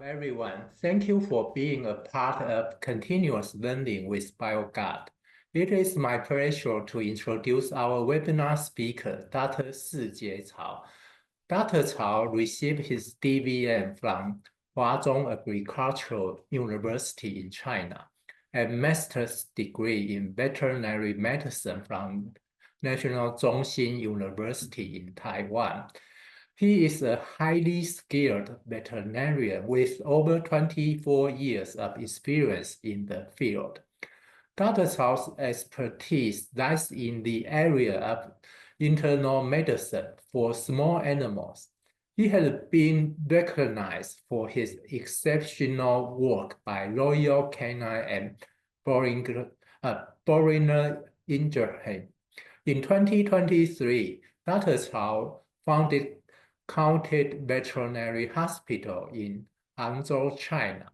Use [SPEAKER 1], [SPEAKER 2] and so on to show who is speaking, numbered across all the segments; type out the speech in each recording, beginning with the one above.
[SPEAKER 1] Everyone, thank you for being a part of continuous learning with Bioguard. It is my pleasure to introduce our webinar speaker, Dr. Shijie Cao. Dr. Cao received his DVM from Huazhong Agricultural University in China and master's degree in veterinary medicine from National Zhongxin University in Taiwan. He is a highly skilled veterinarian with over 24 years of experience in the field. Dr. Cao's expertise lies in the area of internal medicine for small animals. He has been recognized for his exceptional work by Royal Canine and Boehringer Ingelheim. In 2023, Dr. Cao founded Counted Veterinary Hospital in Hangzhou, China,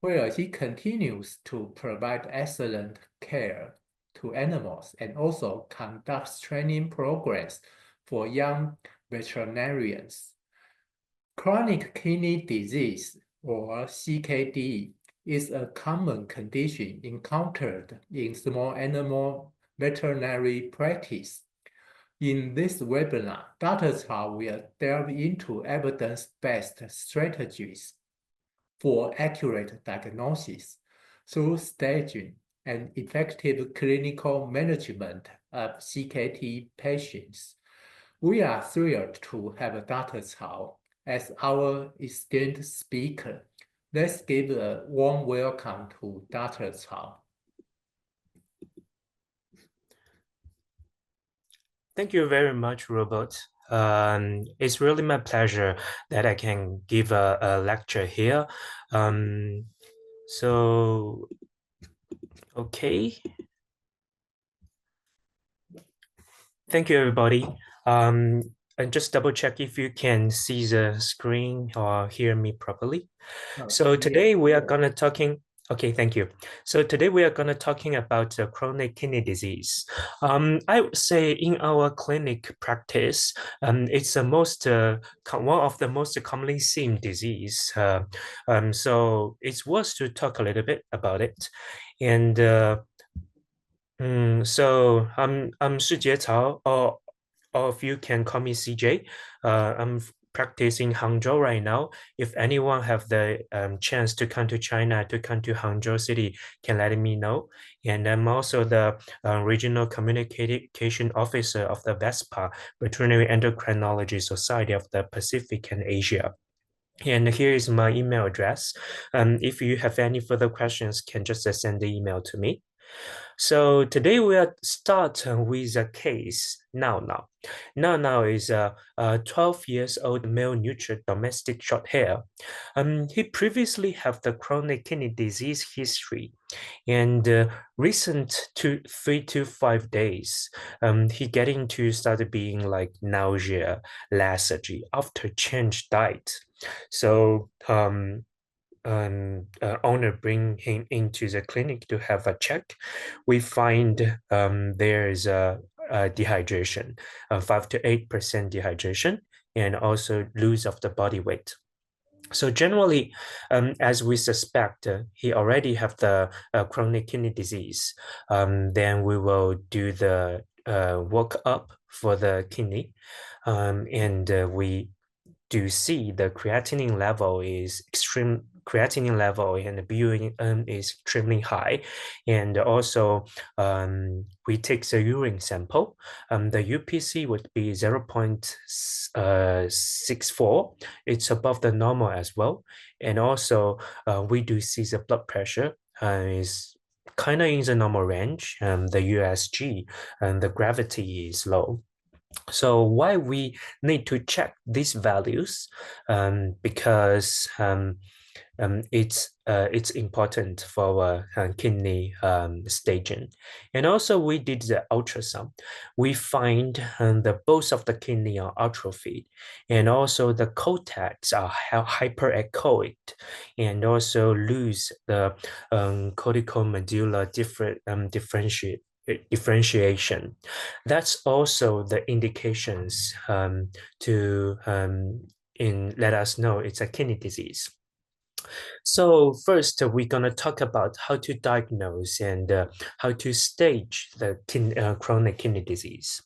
[SPEAKER 1] where he continues to provide excellent care to animals and also conducts training programs for young veterinarians. Chronic kidney disease, or CKD, is a common condition encountered in small animal veterinary practice. In this webinar, Dr. Cao will delve into evidence-based strategies for accurate diagnosis through staging and effective clinical management of CKD patients. We are thrilled to have Dr. Cao as our esteemed speaker. Let's give a warm welcome to Dr. Cao.
[SPEAKER 2] Thank you very much, Robert. It's really my pleasure that I can give a lecture here. Okay. Thank you, everybody. And just double check if you can see the screen or hear me properly. So today we are gonna talking. Okay, thank you. So today we are going to talking about chronic kidney disease. I would say in our clinic practice, it's the one of the most commonly seen disease. So it's worth to talk a little bit about it. And so I'm Shijie Cao, or all of you can call me CJ. I'm practicing Hangzhou right now. If anyone have the chance to come to China, to come to Hangzhou city, can let me know. And I'm also the regional communication officer of the VASPA, Veterinary Endocrinology Society of the Pacific and Asia. And here is my email address. If you have any further questions, can just send the email to me. So today we are starting with a case. Now is a 12 years old male neutral domestic short hair. He previously have the chronic kidney disease history, and recent 3 to 5 days, he getting to start being like nausea, lethargy after change diet. So owner bring him into the clinic to have a check. We find there is a dehydration, 5 to 8% dehydration, and also lose of the body weight. So generally, as we suspect, he already have the chronic kidney disease. Then we will do the workup for the kidney, and we do see the creatinine level is creatinine level and the BUN is extremely high. And also we take the urine sample. The UPC would be 0.64. It's above the normal as well. And also we do see the blood pressure is kind of in the normal range. The USG and the gravity is low. So why we need to check these values? Because it's important for our kidney staging. And also we did the ultrasound. We find that both of the kidney are atrophied, and also the cortex are hyperechoic, and also lose the cortical medulla differentiation. That's also the indications to let us know it's a kidney disease. So first, we're gonna talk about how to diagnose and how to stage the chronic kidney disease.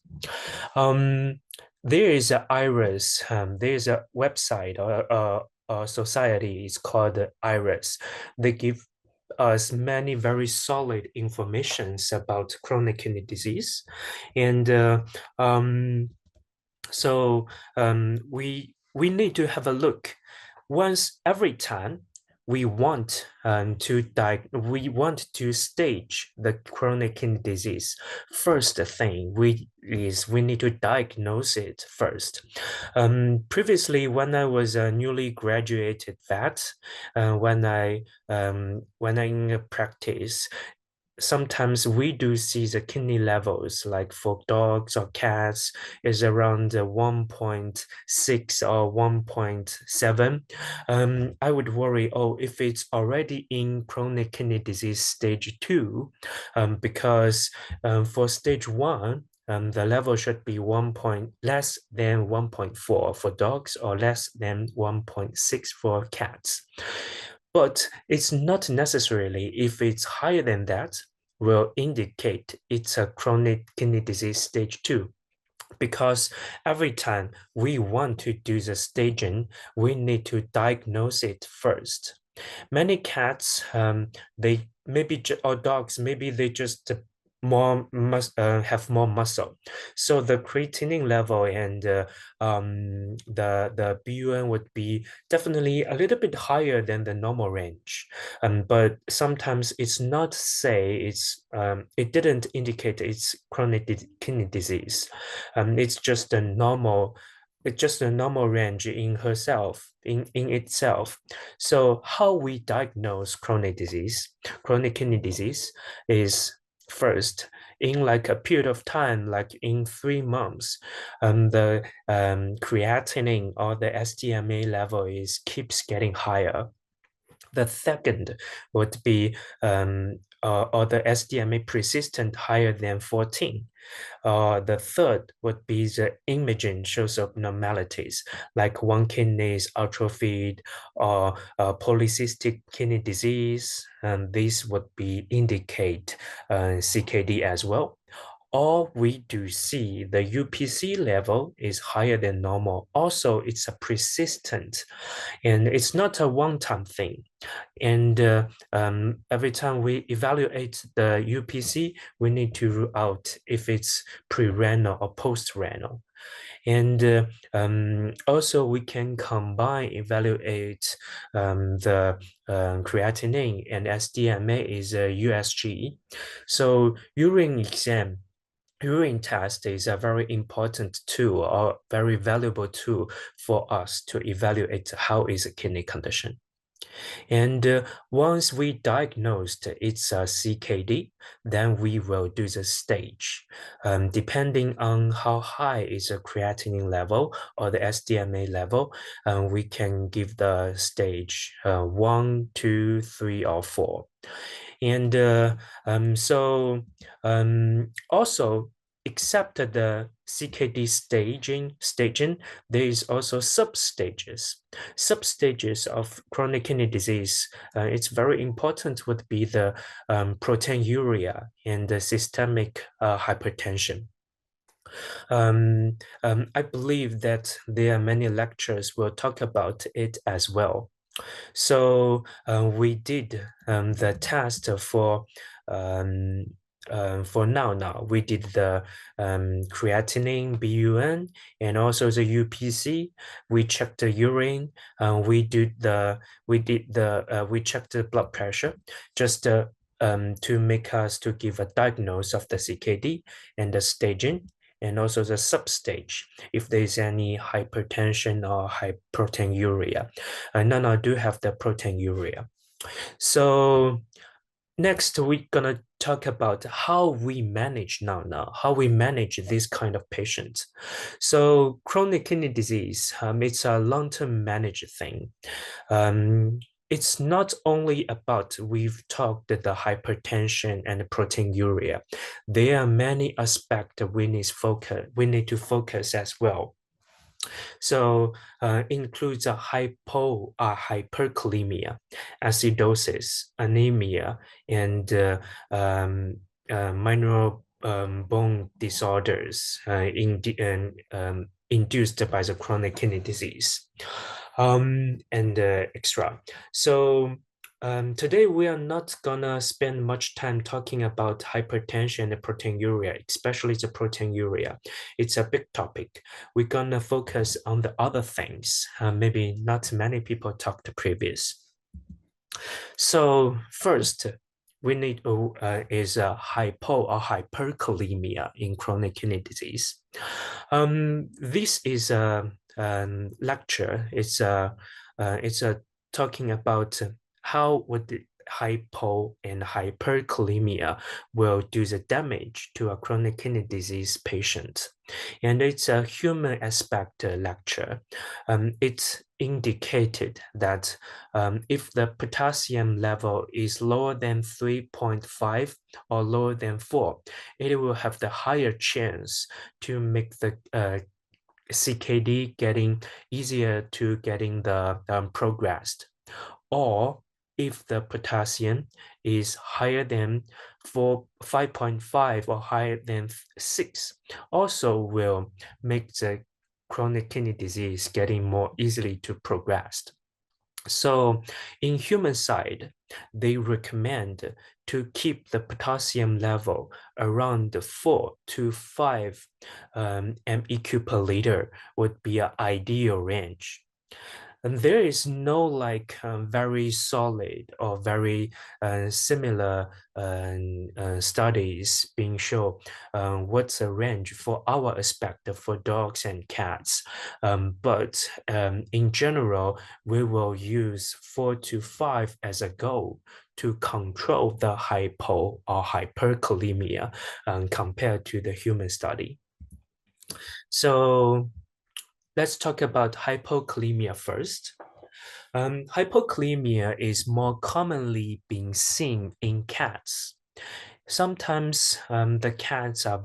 [SPEAKER 2] There is a IRIS. There is a website or a society. It's called IRIS. They give us many very solid informations about chronic kidney disease, and so we need to have a look once every time we want to stage the chronic kidney disease. First thing we need to diagnose it first. Previously, when I was a newly graduated vet, when I in practice, sometimes we do see the kidney levels, like for dogs or cats, is around 1.6 or 1.7. I would worry, oh, if it's already in chronic kidney disease stage 2, because for stage 1, the level should be less than 1.4 for dogs or less than 1.6 for cats. But it's not necessarily if it's higher than that will indicate it's a chronic kidney disease stage 2, because every time we want to do the staging, we need to diagnose it first. Many cats, they maybe or dogs, maybe they just have more muscle, so the creatinine level and the BUN would be definitely a little bit higher than the normal range. But sometimes it's not it didn't indicate it's chronic kidney disease. It's just a normal range in itself. So how we diagnose chronic kidney disease, is first, in like a period of time, like in 3 months, the creatinine or the SDMA level keeps getting higher. The second would be or the SDMA persistent higher than 14. The third would be the imaging shows abnormalities, like one kidney is atrophied or polycystic kidney disease, and these would indicate CKD as well. Or we do see the UPC level is higher than normal. Also, it's a persistent, and it's not a one-time thing. And every time we evaluate the UPC, we need to rule out if it's pre-renal or post-renal. And also we can evaluate the creatinine and SDMA is a USG. So urine test is a very important tool or very valuable tool for us to evaluate how is a kidney condition. And once we diagnosed it's a CKD, then we will do the stage. Depending on how high is the creatinine level or the SDMA level, we can give the stage 1, 2, 3, or 4. And also, except the CKD staging, there is also substages. Substages of chronic kidney disease, it's very important, would be the proteinuria and the systemic hypertension. I believe that there are many lectures will talk about it as well. So we did the test for now we did the creatinine, BUN, and also the UPC. We checked the urine. We checked the blood pressure, just to make us to give a diagnosis of the CKD and the staging, and also the substage if there's any hypertension or high proteinuria. Now I do have the proteinuria. So next, we're gonna talk about how we manage how we manage this kind of patients. So chronic kidney disease, it's a long-term managed thing. It's not only about, we've talked the hypertension and proteinuria. There are many aspects we need to focus as well. So includes a hyperkalemia, acidosis, anemia, and minor bone disorders induced by the chronic kidney disease, and extra. So today we are not gonna spend much time talking about hypertension and proteinuria, especially the proteinuria. It's a big topic. We're gonna focus on the other things. Maybe not many people talked previous. So first, we need is a hypo or hyperkalemia in chronic kidney disease. This is a lecture. It's a talking about how would the hypo and hyperkalemia will do the damage to a chronic kidney disease patient. And it's a human aspect lecture. It's indicated that if the potassium level is lower than 3.5 or lower than 4, it will have the higher chance to make the CKD getting easier to getting the progressed. Or if the potassium is higher than 5.5 or higher than 6, also will make the chronic kidney disease getting more easily to progress. So in human side, they recommend to keep the potassium level around 4 to 5 MEQ per liter would be an ideal range. And there is no like very solid or very similar studies being shown what's the range for our aspect for dogs and cats. But in general, we will use 4 to 5 as a goal to control the hypo or hyperkalemia compared to the human study. So let's talk about hypokalemia first. Hypokalemia is more commonly being seen in cats. Sometimes the cats are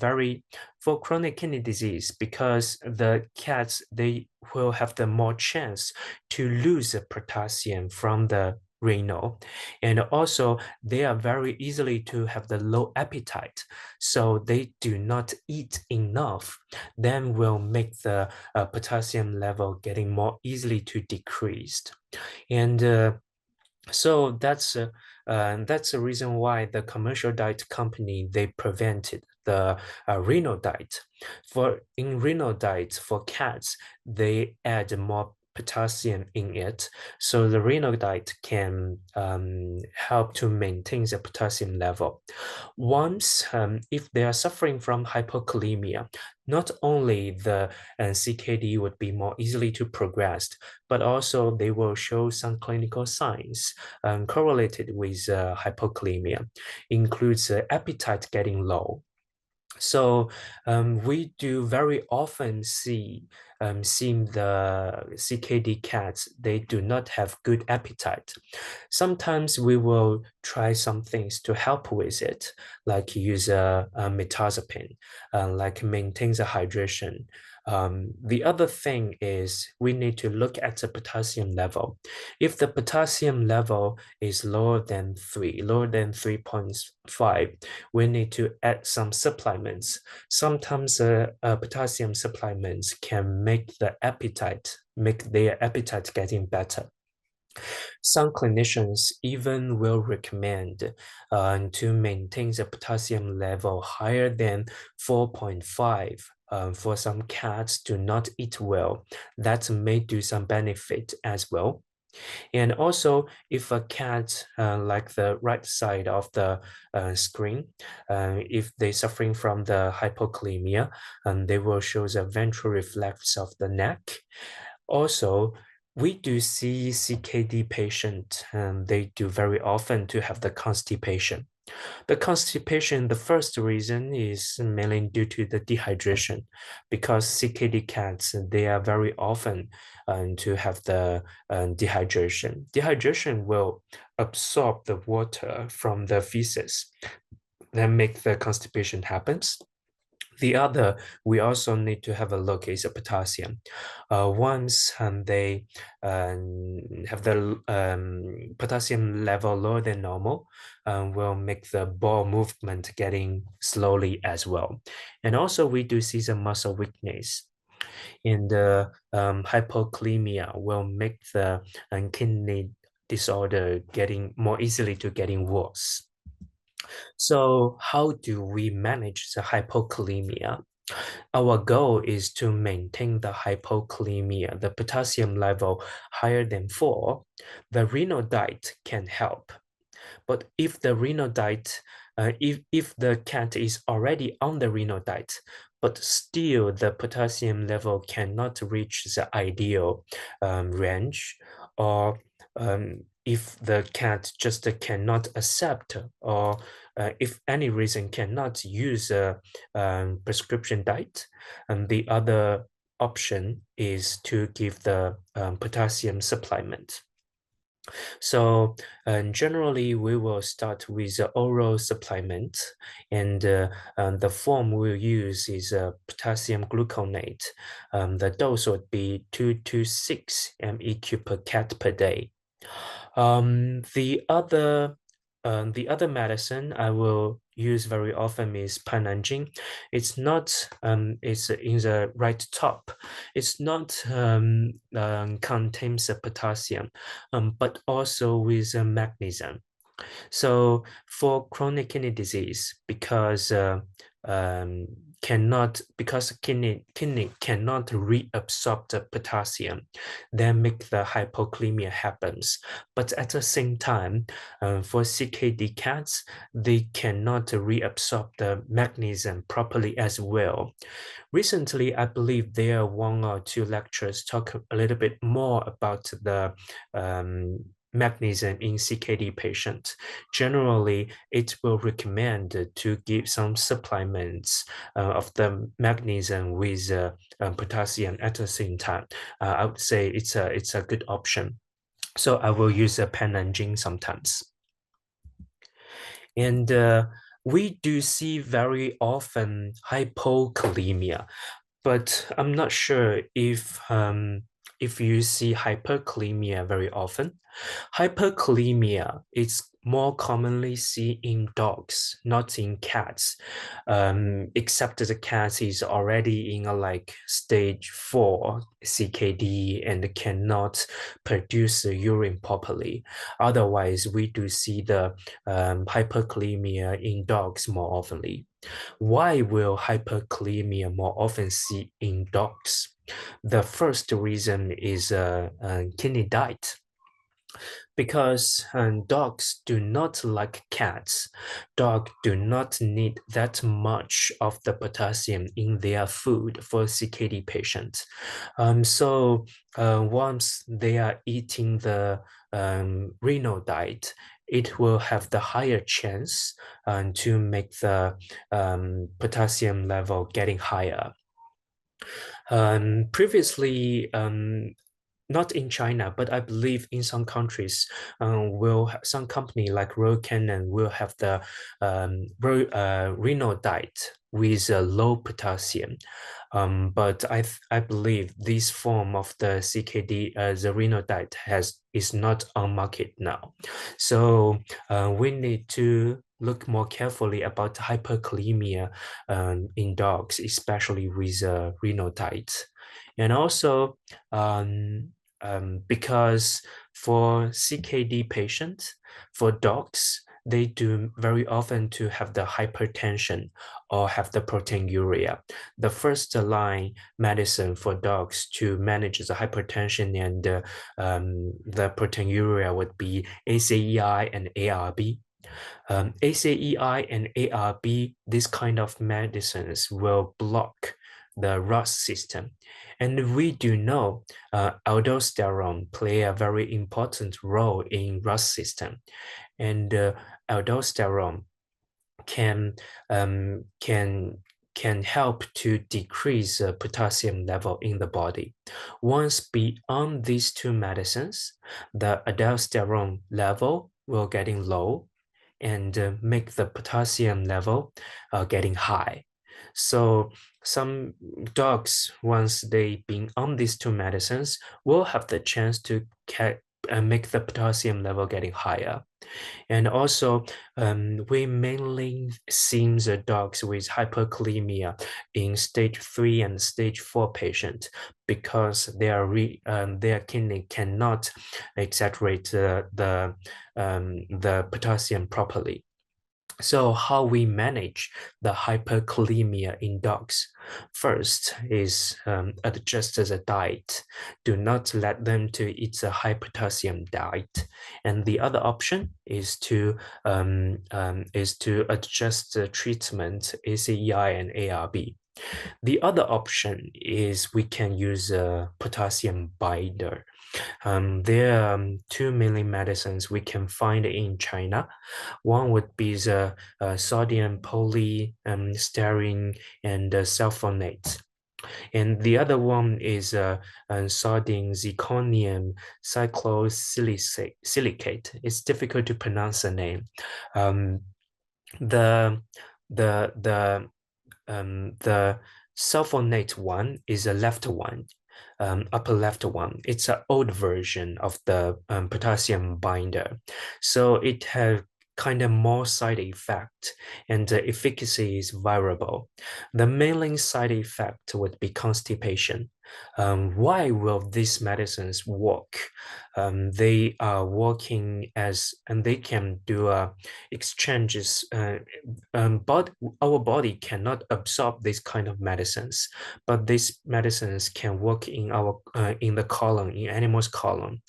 [SPEAKER 2] for chronic kidney disease, because the cats, they will have the more chance to lose the potassium from the renal, and also they are very easily to have the low appetite, so they do not eat enough, then will make the potassium level getting more easily to decreased. And so that's the reason why the commercial diet company, they prevented the renal diet. In renal diet for cats, they add more potassium in it, so the renal diet can help to maintain the potassium level. Once, if they are suffering from hypokalemia, not only the CKD would be more easily to progress, but also they will show some clinical signs correlated with hypokalemia, includes appetite getting low. So we do very often see the CKD cats, they do not have good appetite. Sometimes we will try some things to help with it, like use a metazapine, like maintain the hydration. The other thing is we need to look at the potassium level. If the potassium level is lower than 3, lower than 3.5, we need to add some supplements. Sometimes potassium supplements can make their appetite getting better. Some clinicians even will recommend to maintain the potassium level higher than 4.5. For some cats do not eat well, that may do some benefit as well. And also, if a cat, like the right side of the screen, if they're suffering from the hypokalemia, they will show the ventral reflex of the neck. Also, we do see CKD patients, they do very often to have the constipation. The constipation, the first reason is mainly due to the dehydration, because CKD cats, they are very often to have the dehydration. Dehydration will absorb the water from the feces, then make the constipation happens. The other we also need to have a look is a potassium. Once they have the potassium level lower than normal, will make the ball movement getting slowly as well. And also we do see some muscle weakness. And the hypokalemia will make the kidney disorder getting more easily to getting worse. So how do we manage the hypokalemia? Our goal is to maintain the hypokalemia, the potassium level higher than 4. The renal diet can help. But if the renal diet, if the cat is already on the renal diet, but still the potassium level cannot reach the ideal range, or if the cat just cannot accept, or if any reason cannot use a prescription diet, and the other option is to give the potassium supplement. So generally, we will start with oral supplement, and the form we'll use is potassium gluconate. The dose would be 2 to 6 MEQ per cat per day. The other medicine I will use very often is panangin. It's not it's in the right top. It's not contains the potassium, but also with magnesium. So for chronic kidney disease, because kidney cannot reabsorb the potassium, then make the hypokalemia happens. But at the same time, for CKD cats, they cannot reabsorb the magnesium properly as well. Recently, I believe there are 1 or 2 lectures talk a little bit more about the magnesium in CKD patients. Generally, it will recommend to give some supplements of the magnesium with potassium at the same time. I would say it's a good option. So I will use a panangin sometimes. And we do see very often hypokalemia, but I'm not sure if you see hyperkalemia very often. Hyperkalemia is more commonly seen in dogs, not in cats, except the cat is already in a like stage 4 CKD and cannot produce the urine properly. Otherwise, we do see the hyperkalemia in dogs more oftenly. Why will hyperkalemia more often see in dogs? The first reason is kidney diet. Because dogs do not like cats. Dogs do not need that much of the potassium in their food for CKD patients. So once they are eating the renal diet, it will have the higher chance to make the potassium level getting higher. Previously, not in China, but I believe in some countries, some company like Royal Canin will have the renal diet with low potassium. But I believe this form of the CKD, the renal diet is not on market now. So we need to look more carefully about hyperkalemia in dogs, especially with renal diet. And also, because for CKD patients, for dogs, they do very often to have the hypertension or have the proteinuria. The first line medicine for dogs to manage the hypertension and the proteinuria would be ACEI and ARB. ACEI and ARB, this kind of medicines will block the ROS system. And we do know aldosterone play a very important role in ROS system. And aldosterone can help to decrease potassium level in the body. Once beyond these 2 medicines, the aldosterone level will getting low and make the potassium level getting high. So some dogs, once they've been on these two medicines, will have the chance to make the potassium level getting higher. And also, we mainly see the dogs with hyperkalemia in stage 3 and stage 4 patients because their kidney cannot exaggerate the potassium properly. So how we manage the hyperkalemia in dogs? First is adjust the diet. Do not let them to eat a high potassium diet. And the other option is to adjust the treatment ACEI and ARB. The other option is we can use a potassium binder. There are two main medicines we can find in China. One would be the sodium polystyrene and sulfonate. And the other one is sodium zirconium cyclosilicate. It's difficult to pronounce the name. The sulfonate one is a left one, upper left one. It's an old version of the potassium binder. So it has kind of more side effect and the efficacy is variable. The main side effect would be constipation. Why will these medicines work? They are working and they can do exchanges, but our body cannot absorb this kind of medicines, but these medicines can work in our in the colon, in animal's colon,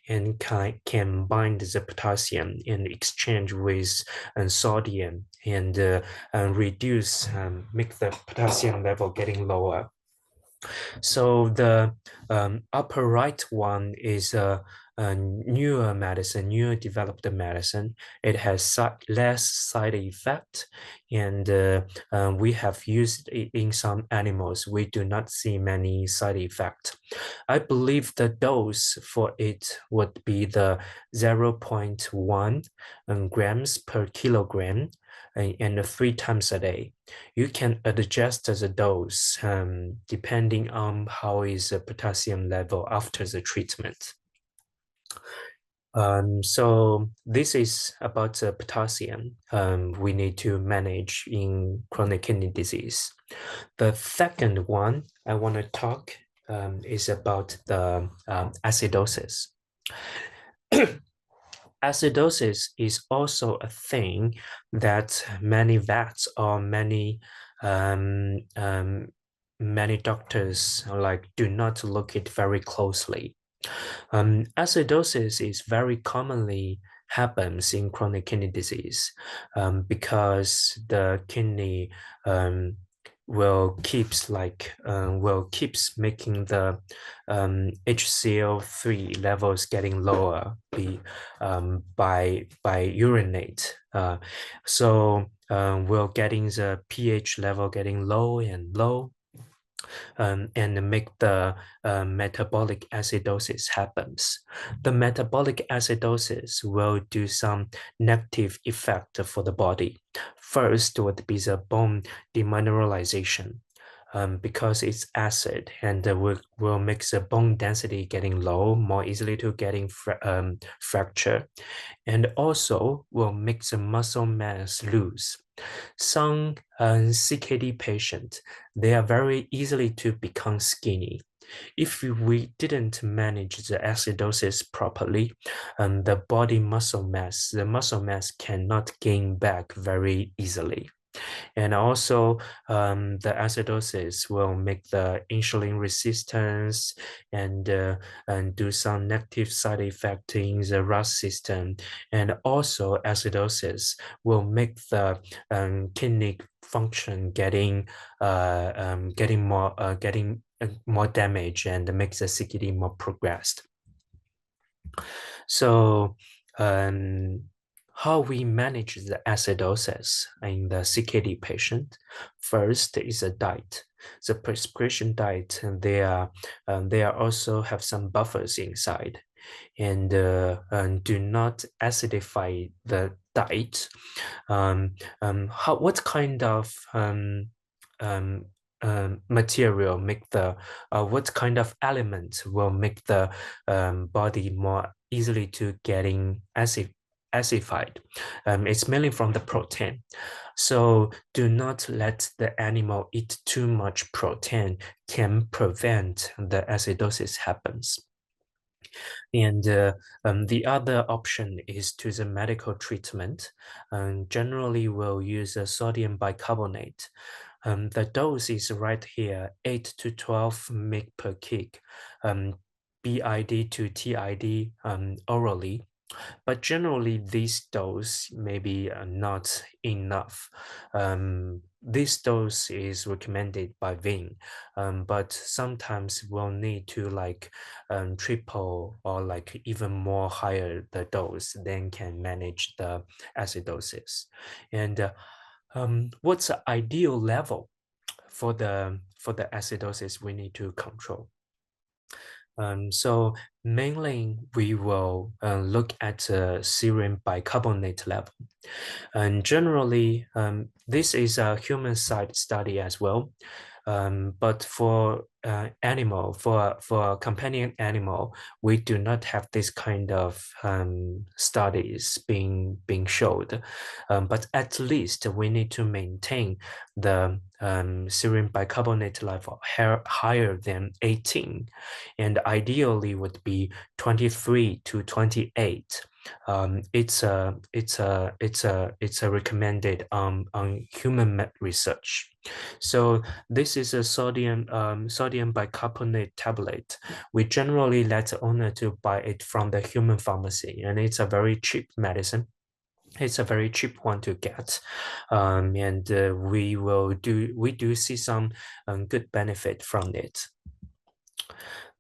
[SPEAKER 2] and can bind the potassium in exchange with sodium and reduce, make the potassium level getting lower. So the upper right one is a newer medicine, newer developed medicine. It has less side effect, and we have used it in some animals. We do not see many side effects. I believe the dose for it would be the 0.1 grams per kilogram and 3 times a day. You can adjust the dose depending on how is the potassium level after the treatment. So this is about the potassium we need to manage in chronic kidney disease. The second one I want to talk is about the acidosis. Acidosis is also a thing that many vets or many doctors do not look at very closely. Acidosis is very commonly happens in chronic kidney disease because the kidney will keeps making the HCl3 levels getting lower by urinate. So we're getting the pH level getting low and low. And make the metabolic acidosis happens. The metabolic acidosis will do some negative effect for the body. First would be the bone demineralization. Because it's acid and will make the bone density getting low, more easily to getting fracture, and also will make the muscle mass loose. Some CKD patients, they are very easily to become skinny. If we didn't manage the acidosis properly, the muscle mass cannot gain back very easily. And also the acidosis will make the insulin resistance and do some negative side effect in the RAS system. And also acidosis will make the kidney function getting more damage and makes the CKD more progressed. So how we manage the acidosis in the CKD patient? First is a diet. The prescription diet, they also have some buffers inside, and do not acidify the diet. What kind of material make the what kind of element will make the body more easily to getting acidified. It's mainly from the protein. So do not let the animal eat too much protein, can prevent the acidosis happens. And the other option is to the medical treatment. Generally, we'll use a sodium bicarbonate. The dose is right here, 8 to 12 mg per kg, BID to TID orally. But generally, this dose may be not enough. This dose is recommended by VIN, but sometimes we'll need to like triple or like even more higher the dose, then can manage the acidosis. And what's the ideal level for the acidosis we need to control? So mainly we will look at serum bicarbonate level. And generally, this is a human side study as well. But for animal, for a companion animal, we do not have this kind of studies being showed. But at least we need to maintain the serum bicarbonate level higher than 18, and ideally would be 23 to 28. It's a recommended on human research. So this is a sodium bicarbonate tablet. We generally let the owner to buy it from the human pharmacy, and it's a very cheap medicine. It's a very cheap one to get, and we do see some good benefit from it.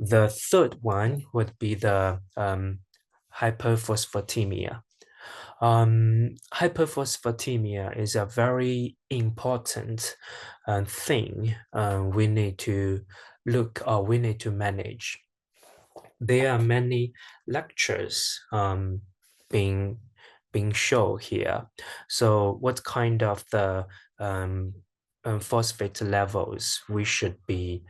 [SPEAKER 2] The third one would be the hyperphosphatemia. Hyperphosphatemia is a very important thing we need to we need to manage. There are many lectures being shown here. So what kind of the phosphate levels we should be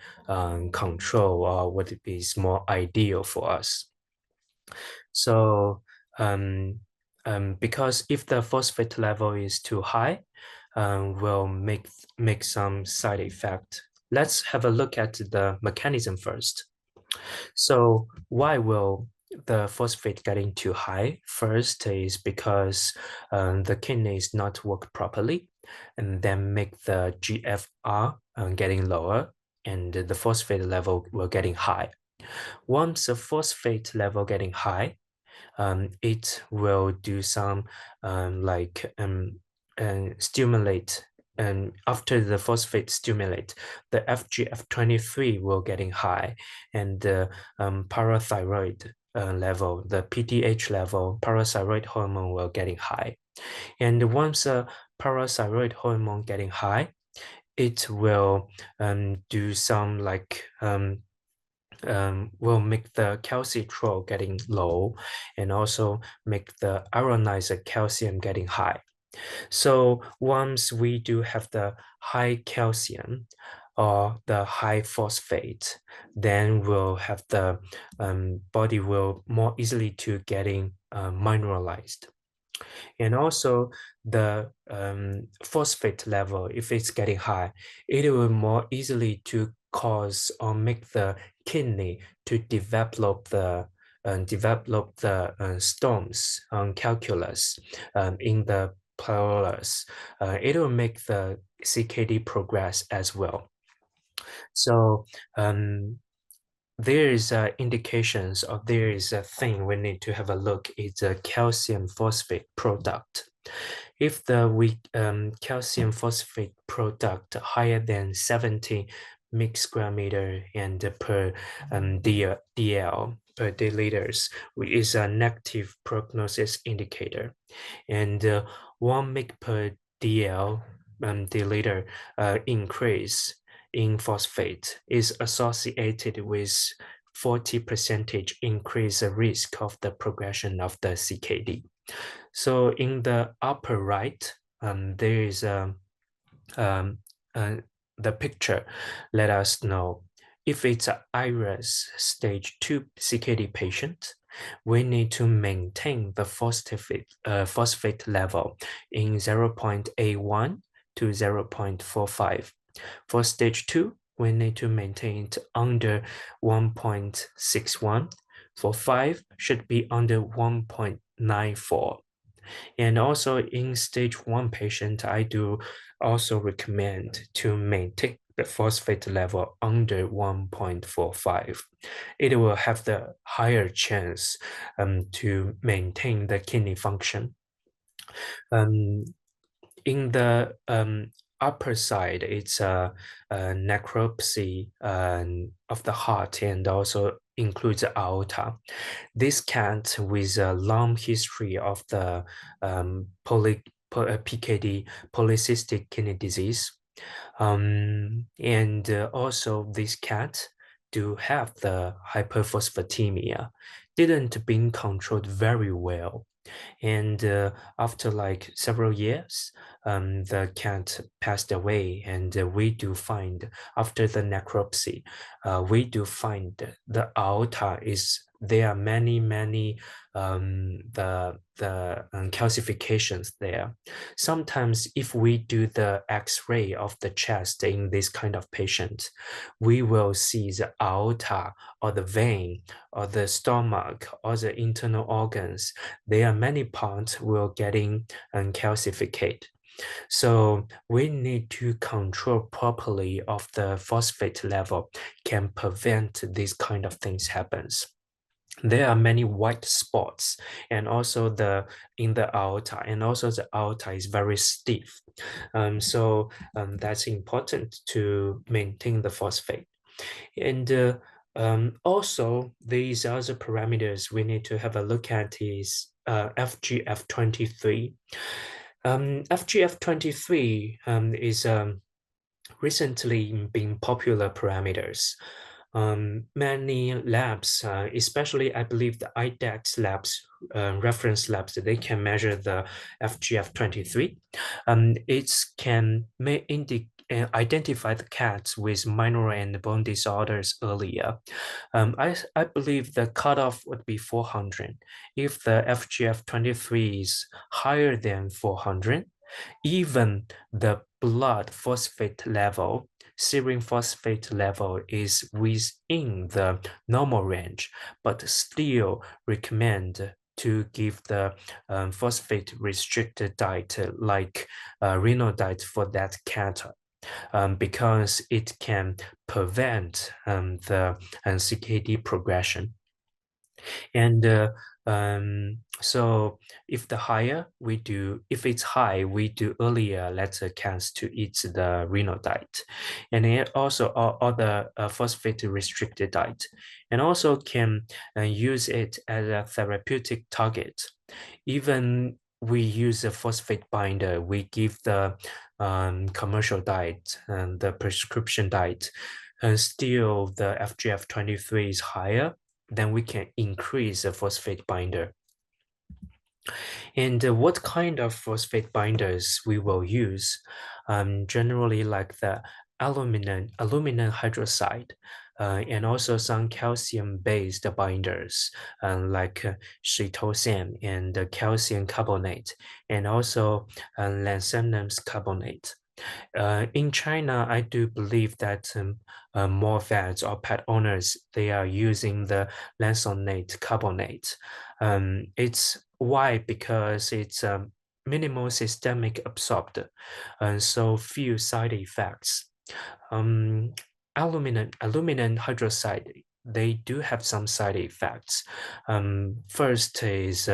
[SPEAKER 2] control, or what is more ideal for us? So because if the phosphate level is too high, will make some side effect. Let's have a look at the mechanism first. So why will the phosphate getting too high? First is because the kidneys not work properly, and then make the GFR getting lower, and the phosphate level will getting high. Once the phosphate level getting high, it will do some stimulate, and after the phosphate stimulate, the FGF23 will getting high, and the parathyroid level, the PTH level, parathyroid hormone will getting high. And once the parathyroid hormone getting high, it will do some like will make the calcitrol getting low, and also make the ionizer calcium getting high. So once we do have the high calcium or the high phosphate, then we'll have the body will more easily to getting mineralized. And also the phosphate level, if it's getting high, it will more easily to cause or make the kidney to develop the storms on calculus in the plurals. It will make the CKD progress as well. So there is indications, or there is a thing we need to have a look. It's a calcium phosphate product. If the calcium phosphate product higher than 70 mg/meter and per DL per deciliters is a negative prognosis indicator, and 1 mg per DL deciliter increase in phosphate is associated with 40% increase risk of the progression of the CKD. So in the upper right, there is a the picture let us know if it's an IRAS stage 2 CKD patient, we need to maintain the phosphate level in 0.81 to 0.45. For stage 2, we need to maintain it under 1.61. For 5, should be under 1.94. And also in stage 1 patient, I do also recommend to maintain the phosphate level under 1.45. It will have the higher chance to maintain the kidney function. In the upper side, it's a necropsy of the heart and also includes the aorta. This cat with a long history of the PKD, polycystic kidney disease. And also this cat do have the hyperphosphatemia, didn't being controlled very well. And after like several years, the cat passed away, and we do find after the necropsy, we do find the aorta is there are many calcifications there. Sometimes if we do the X-ray of the chest in this kind of patient, we will see the aorta or the vein or the stomach or the internal organs. There are many parts will getting calcificate. So we need to control properly of the phosphate level can prevent these kind of things happens. There are many white spots and also in the aorta, and also the aorta is very stiff. So that's important to maintain the phosphate. And also these other parameters we need to have a look at is FGF23. FGF23 is recently been popular parameters. Many labs, especially I believe the IDEX labs, reference labs, they can measure the FGF23. It can identify the cats with minor and bone disorders earlier. I believe the cutoff would be 400. If the FGF23 is higher than 400, even the blood phosphate level, serum phosphate level is within the normal range, but still recommend to give the phosphate restricted diet like renal diet for that cat. Because it can prevent the CKD progression. And so if the higher we do, if it's high, we do earlier let the cats to eat the renal diet. And it also other phosphate restricted diet, and also can use it as a therapeutic target. Even we use a phosphate binder, we give the commercial diet and the prescription diet, and still the FGF23 is higher, then we can increase the phosphate binder. And what kind of phosphate binders we will use? Generally like the aluminum hydroxide, and also some calcium-based binders like Shitosan and calcium carbonate, and also lanthanum carbonate. In China, I do believe that more vets or pet owners, they are using the lanthanate carbonate. It's why? Because it's minimal systemic absorbed, and so few side effects. Aluminum hydroxide, they do have some side effects. First is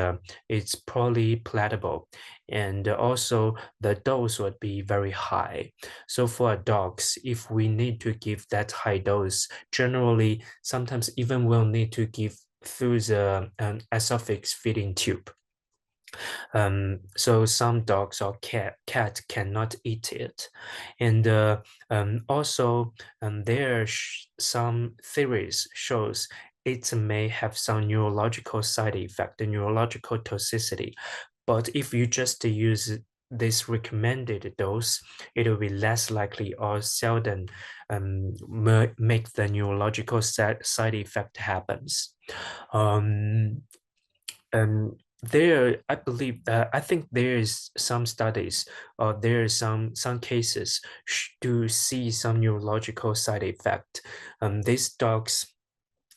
[SPEAKER 2] it's polypalatable, and also the dose would be very high. So for dogs, if we need to give that high dose, generally sometimes even we'll need to give through the esophagus feeding tube. So some dogs or cat cannot eat it. And also there are some theories shows it may have some neurological side effect, the neurological toxicity. But if you just use this recommended dose, it will be less likely or seldom make the neurological side effect happens. There, I believe that I think there is some studies or there is some cases to see some neurological side effect. These dogs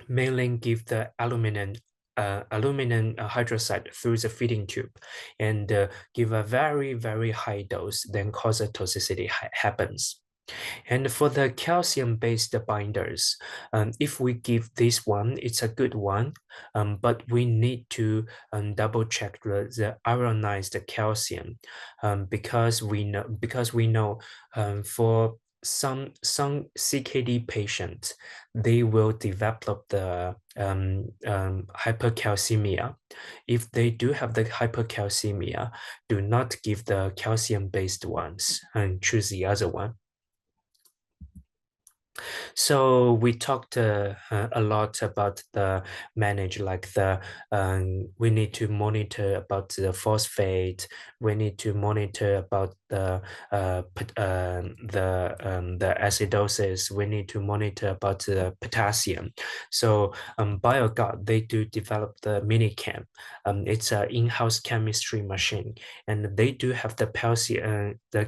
[SPEAKER 2] mainly give the aluminum hydroxide through the feeding tube and give a very high dose, then cause a toxicity happens. And for the calcium-based binders, if we give this one, it's a good one, but we need to double check the ionized calcium because we know for some CKD patients, they will develop the hypercalcemia. If they do have the hypercalcemia, do not give the calcium-based ones and choose the other one. So we talked a lot about the manage, like we need to monitor about the phosphate. We need to monitor about the acidosis. We need to monitor about the potassium. So Bioguard, they do develop the minicam. It's an in-house chemistry machine, and they do have the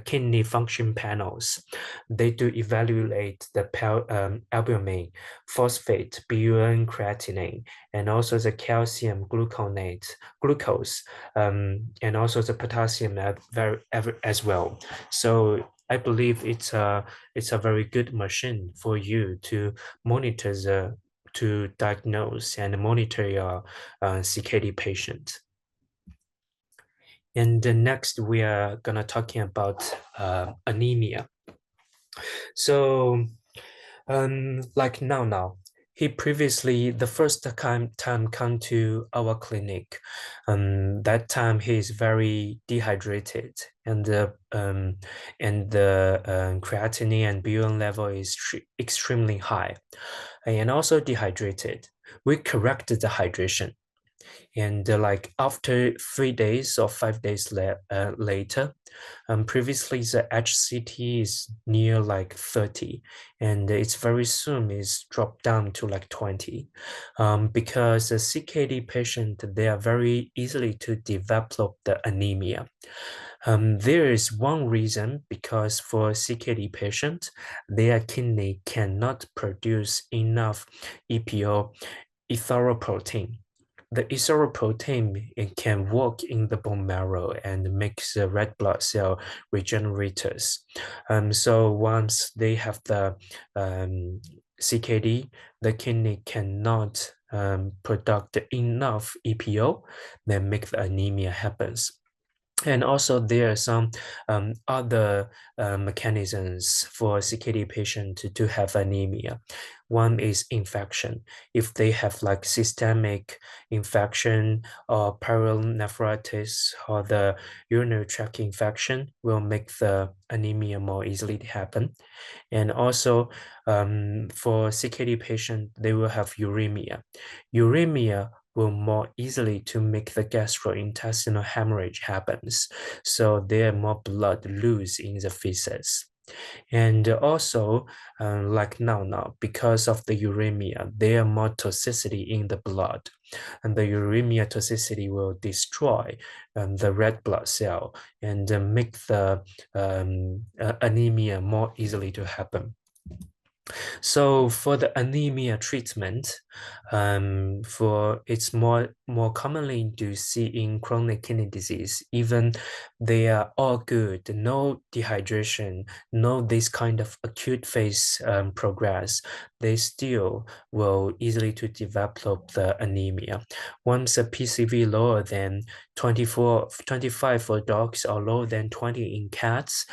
[SPEAKER 2] kidney function panels. They do evaluate the albumin, phosphate, BUN creatinine, and also the calcium glucose, and also the potassium as well. So I believe it's a very good machine for you to monitor to diagnose and monitor your CKD patient. And next we are gonna talking about anemia. So like now, he previously the first time come to our clinic. That time he is very dehydrated, and the creatinine and BUN level is extremely high, and also dehydrated. We corrected the hydration. And like after 3 days or 5 days later, previously the HCT is near like 30, and it's very soon is dropped down to like 20, because the CKD patient, they are very easily to develop the anemia. There is one reason, because for CKD patients, their kidney cannot produce enough EPO, erythropoietin. The erythropoietin, it can work in the bone marrow and makes the red blood cell regenerators. So once they have the CKD, the kidney cannot produce enough EPO, then make the anemia happens. And also there are some other mechanisms for CKD patient to have anemia. One is infection. If they have like systemic infection or pyelonephritis or the urinary tract infection, will make the anemia more easily happen. And also for CKD patient, they will have uremia. Uremia will more easily to make the gastrointestinal hemorrhage happens. So there more blood loose in the feces. And also, like now, because of the uremia, there are more toxicity in the blood. And the uremia toxicity will destroy the red blood cell and make the anemia more easily to happen. So for the anemia treatment, it's more commonly to see in chronic kidney disease. Even they are all good, no dehydration, no this kind of acute phase progress, they still will easily to develop the anemia. Once a PCV lower than 25 for dogs or lower than 20 in cats,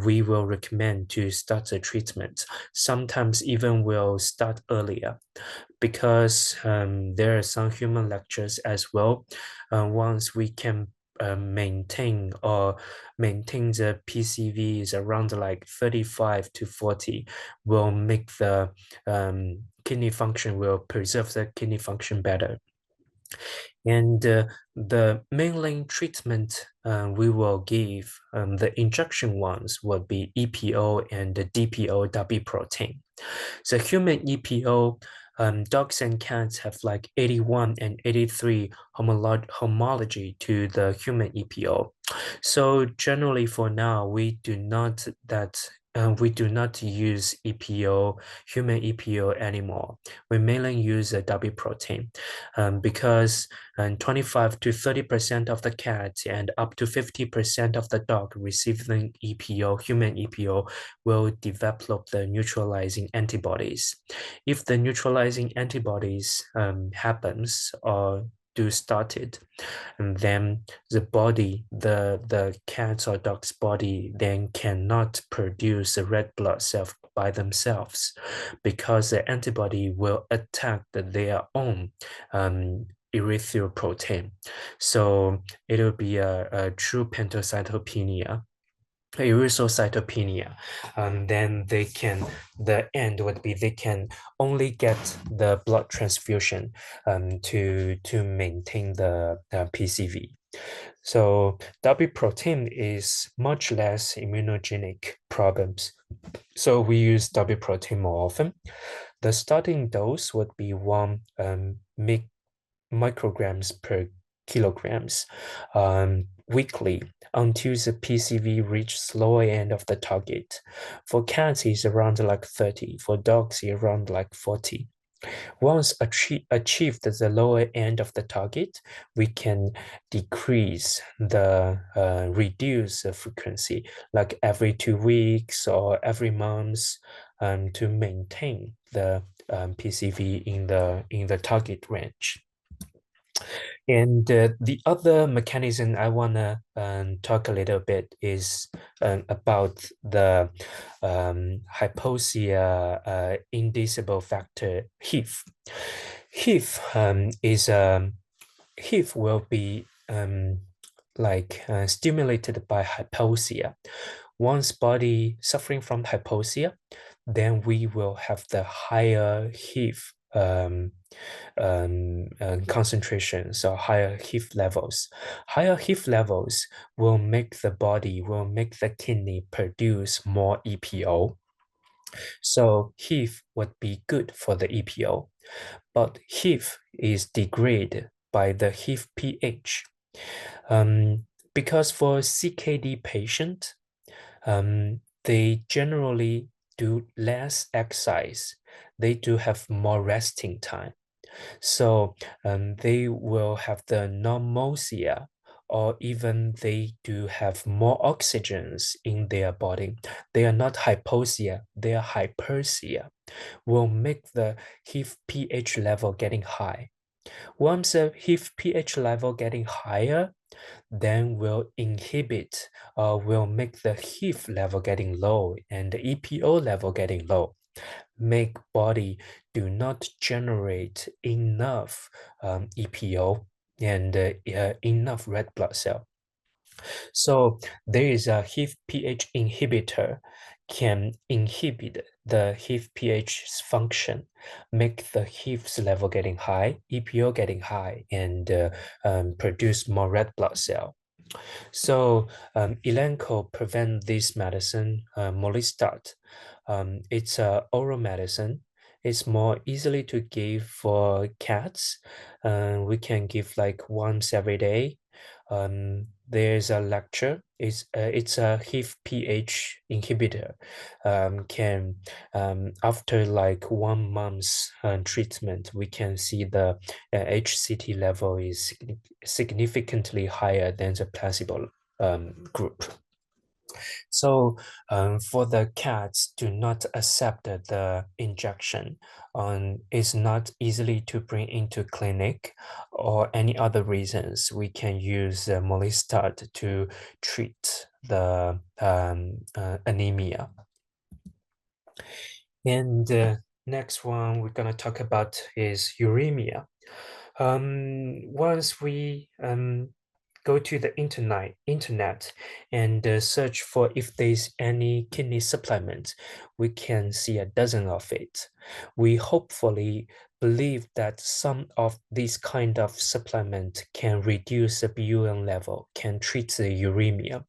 [SPEAKER 2] we will recommend to start the treatment. Sometimes even will start earlier, because there are some human lectures as well. Once we can maintain the PCVs around like 35 to 40, will make the kidney function, will preserve the kidney function better. And the mainline treatment we will give, the injection ones would be EPO and the DPO double protein. So human EPO, dogs and cats have like 81 and 83 homology to the human EPO. So generally for now, we do not use EPO, human EPO anymore. We mainly use a double protein because 25 to 30% of the cats and up to 50% of the dog receiving EPO, human EPO, will develop the neutralizing antibodies. If the neutralizing antibodies happens or do started, and then the cat's or dog's body then cannot produce a red blood cell by themselves because the antibody will attack their own erythropoietin. So it will be a true pantocytopenia, erythrocytopenia, and then the end would be they can only get the blood transfusion to maintain the PCV. So double protein is much less immunogenic problems. So we use double protein more often. The starting dose would be 1 micrograms per kilograms weekly until the PCV reaches lower end of the target. For cats, it's around like 30. For dogs, it's around like 40. Once achieved the lower end of the target, we can reduce the frequency, like every 2 weeks or every month, to maintain the PCV in the target range. And the other mechanism I want to talk a little bit is about the hypoxia inducible factor HIF. HIF HIF will be stimulated by hypoxia. Once body suffering from hypoxia, then we will have the higher HIF concentrations or higher HIF levels. Higher HIF levels will make the kidney produce more EPO. So HIF would be good for the EPO, but HIF is degraded by the HIF pH. Because for CKD patient, they generally do less exercise. They do have more resting time. So they will have the nausea, or even they do have more oxygens in their body. They are not hypoxia, they are hyperxia, will make the HIF pH level getting high. Once the HIF pH level getting higher, then will inhibit or will make the HIF level getting low and the EPO level getting low, make body do not generate enough EPO and enough red blood cell. So there is a HIF pH inhibitor can inhibit the HIF pH's function, make the HIF's level getting high, EPO getting high, and produce more red blood cell. So Elanco prevent this medicine, Molistat. It's a oral medicine. It's more easily to give for cats. We can give like once every day. There's a lecture. It's a HIF pH inhibitor. After like 1 month's treatment, we can see the HCT level is significantly higher than the placebo group. So for the cats, do not accept the injection. It's not easily to bring into clinic or any other reasons. We can use Molistat to treat the anemia. And next one we're going to talk about is uremia. Once we go to the internet and search for if there's any kidney supplement, we can see a dozen of it. We hopefully believe that some of these kind of supplement can reduce the BUN level, can treat the uremia.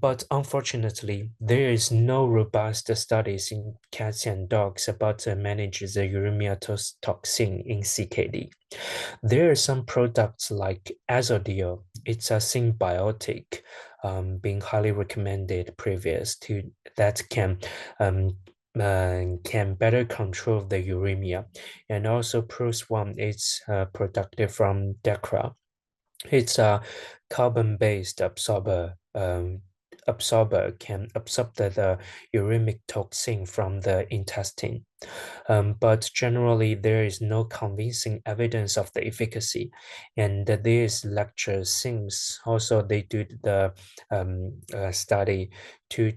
[SPEAKER 2] But unfortunately, there is no robust studies in cats and dogs about managing the uremia toxin in CKD. There are some products like Acidosis. It's a symbiotic, being highly recommended previous to that can better control the uremia, and also Pros1 is productive from DECRA. It's a carbon-based absorber can absorb the uremic toxin from the intestine. But generally, there is no convincing evidence of the efficacy. And this lecture seems also they did the study to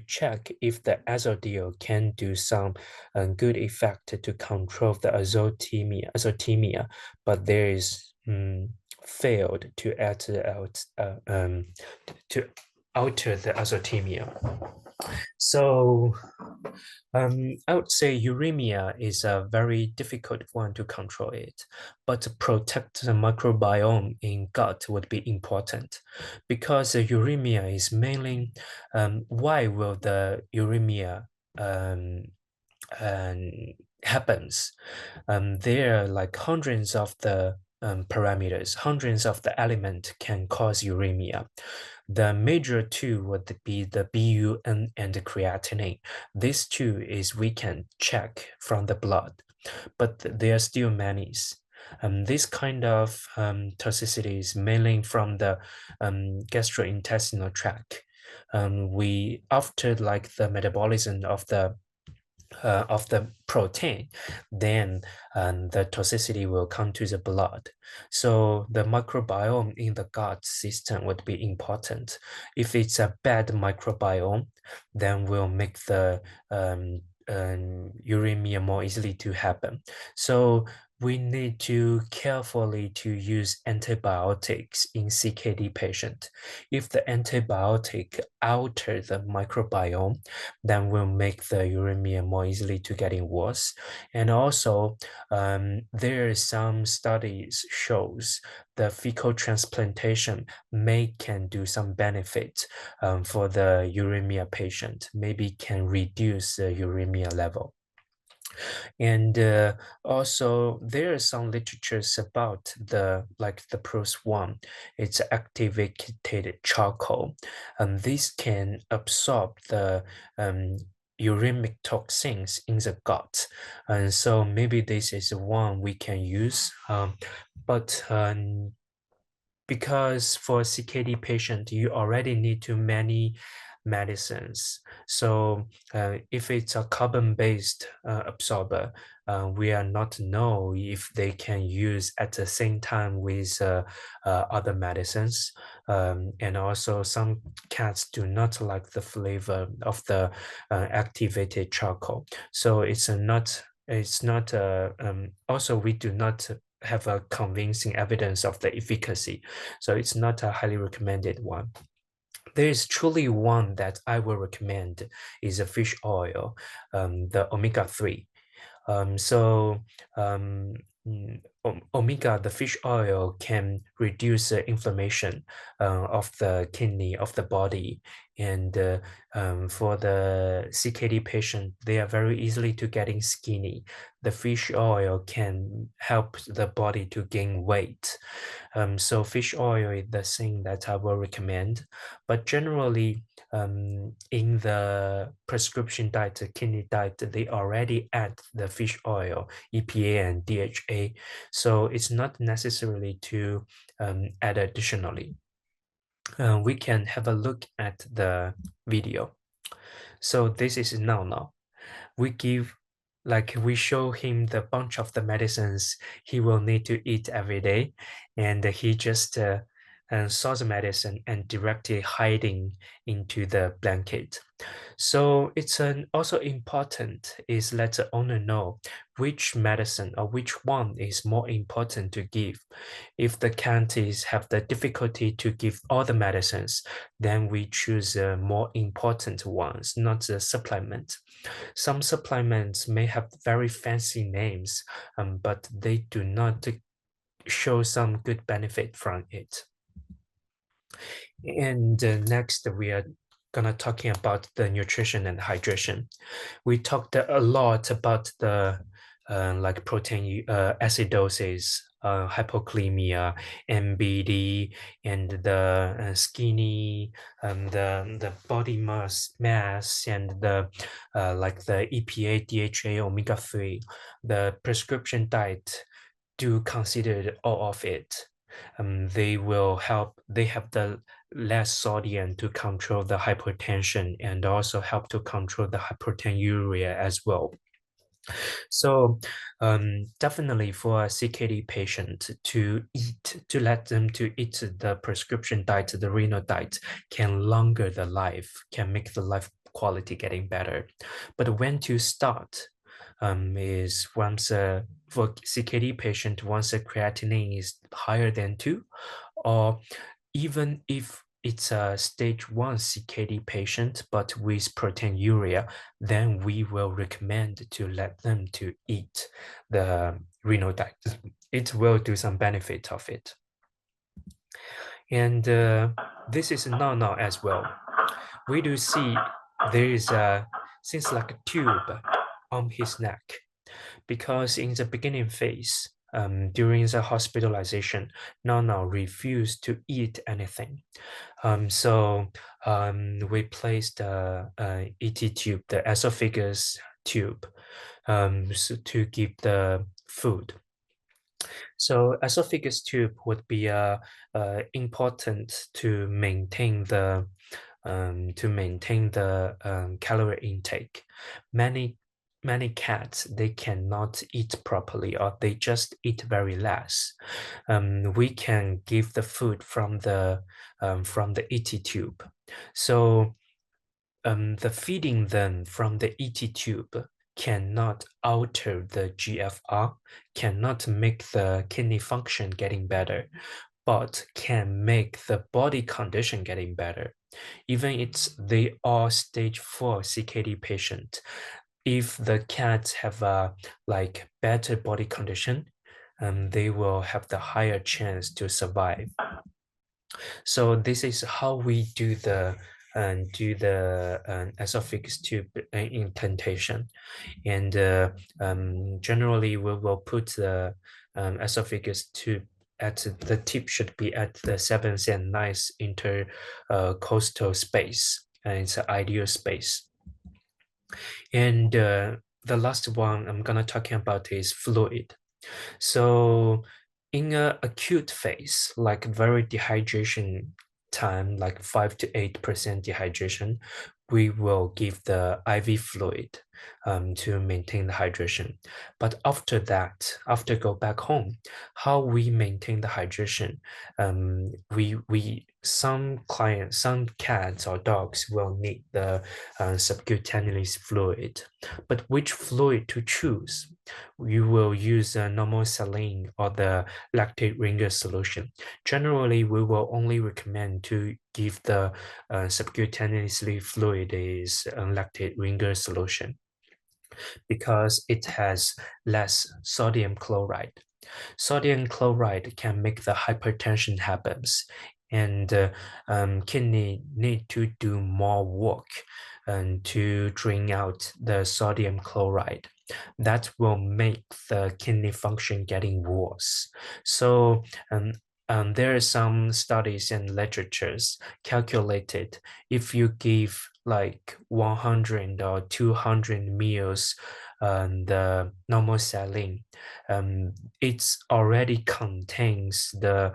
[SPEAKER 2] check if the Acidosis can do some good effect to control the azotemia, but there is failed to alter the azotemia. So I would say uremia is a very difficult one to control it, but to protect the microbiome in gut would be important, because the uremia is mainly why will the uremia happens? There are like hundreds of the parameters, hundreds of the elements can cause uremia. The major two would be the BUN and the creatinine. These two is we can check from the blood, but there are still many. This kind of toxicity is mainly from the gastrointestinal tract. We after like the metabolism of the protein, then the toxicity will come to the blood. So the microbiome in the gut system would be important. If it's a bad microbiome, then will make the uremia more easily to happen. So we need to carefully to use antibiotics in CKD patient. If the antibiotic alter the microbiome, then will make the uremia more easily to getting worse. And also, there are some studies shows the fecal transplantation can do some benefit for the uremia patient, maybe can reduce the uremia level. And also there are some literatures about the Pros1. It's activated charcoal, and this can absorb the uremic toxins in the gut, and so maybe this is one we can use, but because for CKD patient, you already need too many medicines. So if it's a carbon-based absorber, we are not know if they can use at the same time with other medicines. And also some cats do not like the flavor of the activated charcoal. So it's not, also we do not have a convincing evidence of the efficacy. So it's not a highly recommended one. There is truly one that I will recommend is a fish oil, the omega-3. Omega, the fish oil can reduce the inflammation of the kidney, of the body. And for the CKD patient, they are very easily to getting skinny. The fish oil can help the body to gain weight. So fish oil is the thing that I will recommend. But generally, in the prescription diet, kidney diet, they already add the fish oil, EPA and DHA. So it's not necessarily to add additionally. We can have a look at the video. So this is now. We show him the bunch of the medicines he will need to eat every day, and he just and saw the medicine and directly hiding into the blanket. So it's also important is let the owner know which medicine or which one is more important to give. If the cat have the difficulty to give all the medicines, then we choose more important ones, not the supplement. Some supplements may have very fancy names, but they do not show some good benefit from it. And next, we are gonna talking about the nutrition and hydration. We talked a lot about the like protein acidosis, hypoclemia, MBD, and the skinny, the body mass, and the like the EPA, DHA, omega-3. The prescription diet do consider all of it. They will help. They have the less sodium to control the hypertension and also help to control the hypertensuria as well. So definitely for a CKD patient to let them to eat the prescription diet, the renal diet can longer the life, can make the life quality getting better. But when to start is once for CKD patient, once a creatinine is higher than 2, or even if it's a stage 1 CKD patient, but with proteinuria, then we will recommend to let them to eat the renal diet. It will do some benefit of it. And this is no as well. We do see there is seems like a tube on his neck, because in the beginning phase, during the hospitalization, Nana refused to eat anything. So we placed the ET tube, the esophagus tube, so to give the food. So esophagus tube would be important to maintain the calorie intake. Many cats, they cannot eat properly, or they just eat very less. We can give the food from the ET tube. So the feeding them from the ET tube cannot alter the GFR, cannot make the kidney function getting better, but can make the body condition getting better. Even they are stage 4 CKD patient, if the cats have a like better body condition, they will have the higher chance to survive. So this is how we do the esophagus tube implantation, and generally we will put the esophagus tube at the tip should be at the 7th and 9th intercostal space, and it's an ideal space. And the last one I'm gonna talking about is fluid. So in an acute phase, like very dehydration time, like 5 to 8% dehydration, we will give the IV fluid to maintain the hydration. But after that, after go back home, how we maintain the hydration, some cats or dogs will need the subcutaneous fluid. But which fluid to choose? You will use a normal saline or the lactate ringer solution. Generally, we will only recommend to give the subcutaneously fluid is lactate ringer solution, because it has less sodium chloride. Sodium chloride can make the hypertension happens, and kidney need to do more work to drain out the sodium chloride. That will make the kidney function getting worse. So there are some studies and literatures calculated if you give like 100 or 200 meals the normal saline, it already contains the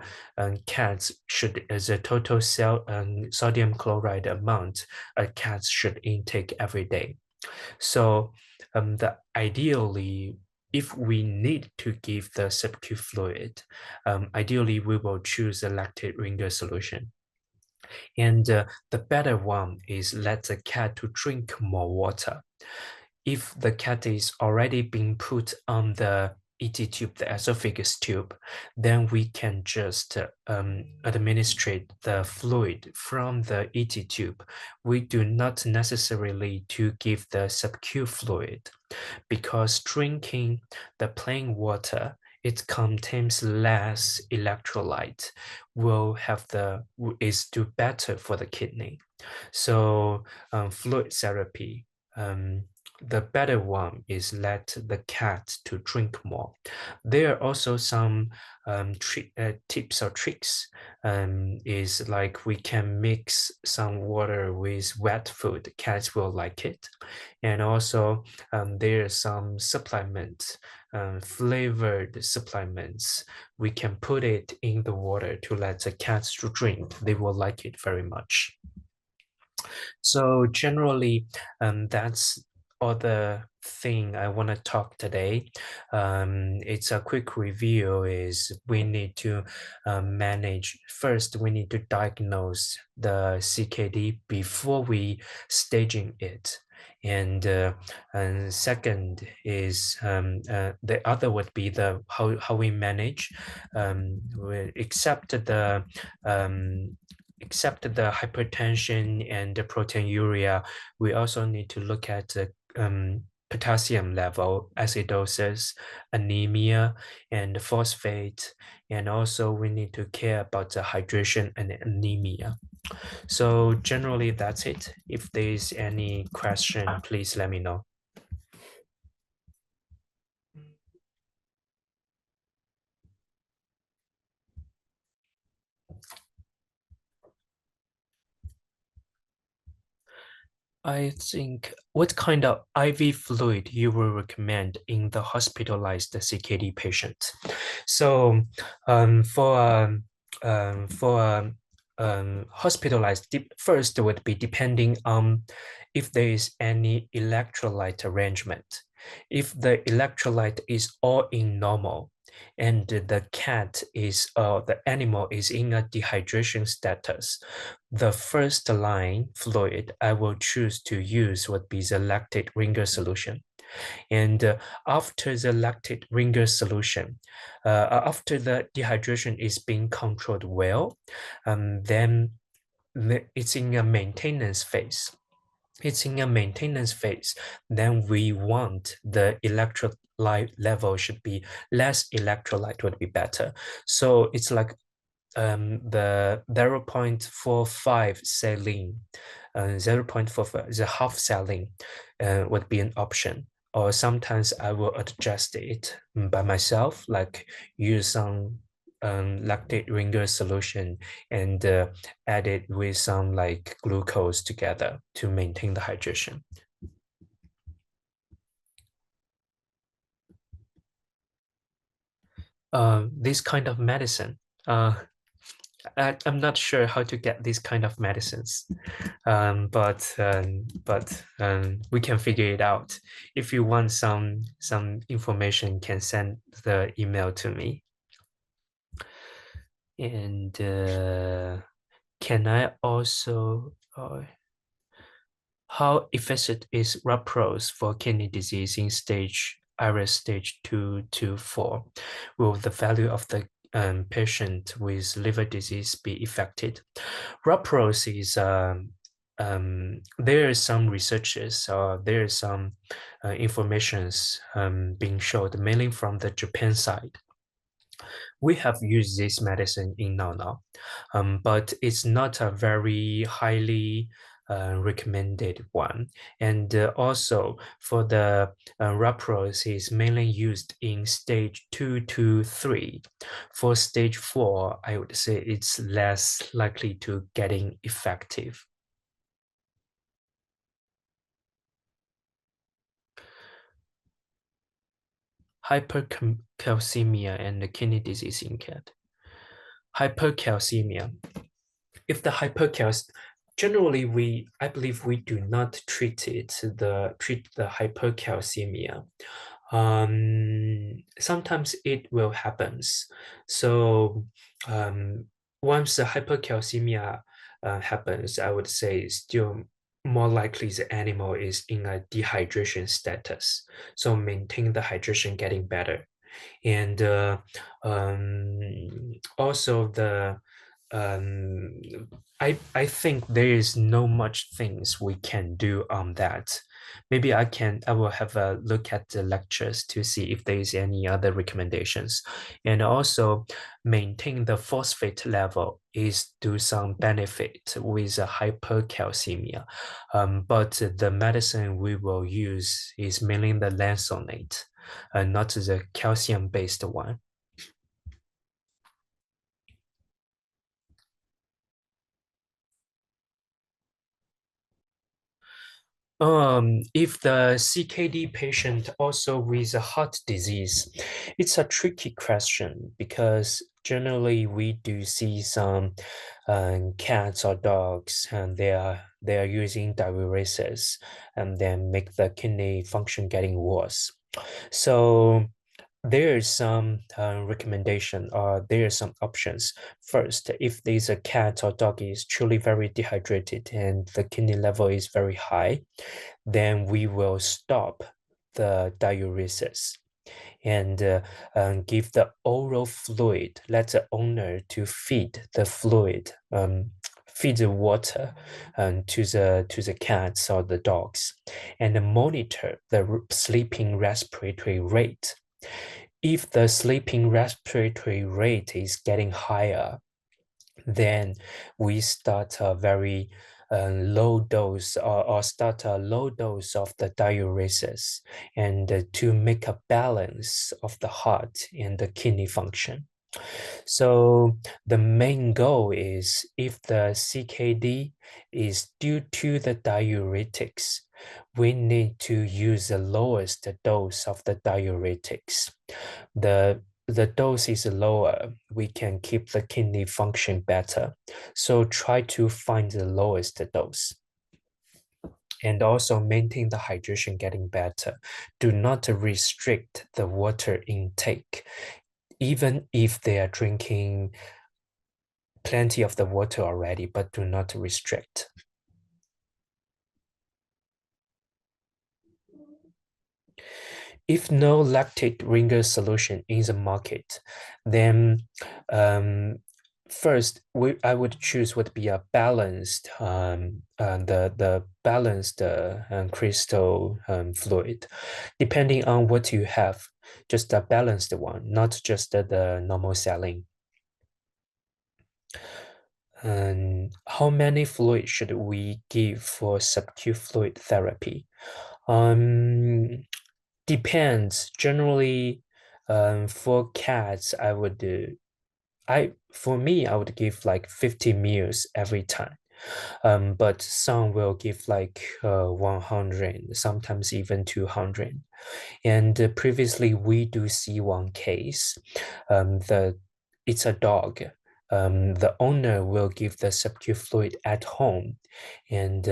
[SPEAKER 2] cats should as a total sodium chloride amount a cat should intake every day. So the ideally if we need to give the sub-Q fluid, ideally we will choose a lactate ringer solution. And the better one is let the cat to drink more water. If the cat is already being put on the ET tube, the esophagus tube, then we can just administrate the fluid from the ET tube. We do not necessarily to give the sub-Q fluid, because drinking the plain water, it contains less electrolyte, is do better for the kidney. So fluid therapy, the better one is let the cat to drink more. There are also some tips or tricks. Is like we can mix some water with wet food. Cats will like it. And also there are some supplements, flavored supplements. We can put it in the water to let the cats to drink. They will like it very much. So generally, that's all the thing I want to talk today. It's a quick review. Is we need to manage first. We need to diagnose the CKD before we staging it. And second is the other would be the how we manage, except the hypertension and the proteinuria. We also need to look at the potassium level, acidosis, anemia, and phosphate. And also we need to care about the hydration and anemia. So generally that's it. If there's any question, please let me know. I think what kind of IV fluid you will recommend in the hospitalized CKD patient? So for hospitalized, first would be depending on if there is any electrolyte arrangement. If the electrolyte is all in normal, and the cat is the animal is in a dehydration status, the first line fluid I will choose to use would be the lactate ringer solution. And after the lactate ringer solution, after the dehydration is being controlled well, then it's in a maintenance phase. Then we want the electrolyte level should be less electrolyte would be better. So it's like the 0.45 saline, 0.45, the half saline would be an option. Or sometimes I will adjust it by myself, like use some lactate ringer solution and add it with some like glucose together to maintain the hydration. This kind of medicine, I'm not sure how to get these kind of medicines, but we can figure it out. If you want some information, you can send the email to me. And can I also how efficient is Rapros for kidney disease in IRIS stage 2 to 4? Will the value of the patient with liver disease be affected? Rapros is there are some researches, there are some informations being showed mainly from the Japan side. We have used this medicine in Nana, but it's not a very highly recommended one. And also for the Rapros is mainly used in stage 2 to 3. For stage 4, I would say it's less likely to getting effective. Hypercalcemia and kidney disease in cat. Hypercalcemia. If the generally I believe we do not treat the hypercalcemia Sometimes it will happens. So once the hypercalcemia happens, I would say still more likely the animal is in a dehydration status. So maintain the hydration getting better. And also the um, I think there is no much things we can do on that. Maybe I will have a look at the lectures to see if there is any other recommendations. And also maintain the phosphate level is do some benefit with a hypercalcemia. But the medicine we will use is mainly the lansonate, not the calcium-based one. If the CKD patient also with a heart disease, it's a tricky question because generally we do see some cats or dogs and they are using diuresis and then make the kidney function getting worse. So there is some recommendation or there are some options. First, if there's a cat or dog is truly very dehydrated and the kidney level is very high, then we will stop the diuresis and give the oral fluid, let the owner to feed the fluid, feed the water to the cats or the dogs, and monitor the sleeping respiratory rate. If the sleeping respiratory rate is getting higher, then we start a very low dose or start a low dose of the diuresis and to make a balance of the heart and the kidney function. So the main goal is if the CKD is due to the diuretics, we need to use the lowest dose of the diuretics. The dose is lower, we can keep the kidney function better. So try to find the lowest dose. And also maintain the hydration getting better. Do not restrict the water intake, even if they are drinking plenty of the water already, but do not restrict. If no lactate ringer solution in the market, then first I would choose would be a balanced the balanced crystal fluid, depending on what you have, just a balanced one, not just the normal saline. And how many fluid should we give for subcu fluid therapy? Depends. Generally, for cats, for me, I would give like 50 ml every time. But some will give like 100, sometimes even 200. And previously, we do see one case. It's a dog. The owner will give the subcu fluid at home, and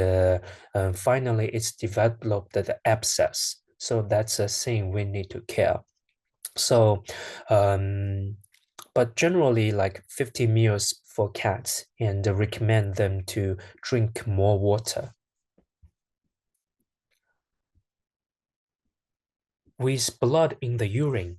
[SPEAKER 2] finally, it's developed the abscess. So that's a thing we need to care. So, but generally, like 50 ml for cats, and recommend them to drink more water. With blood in the urine,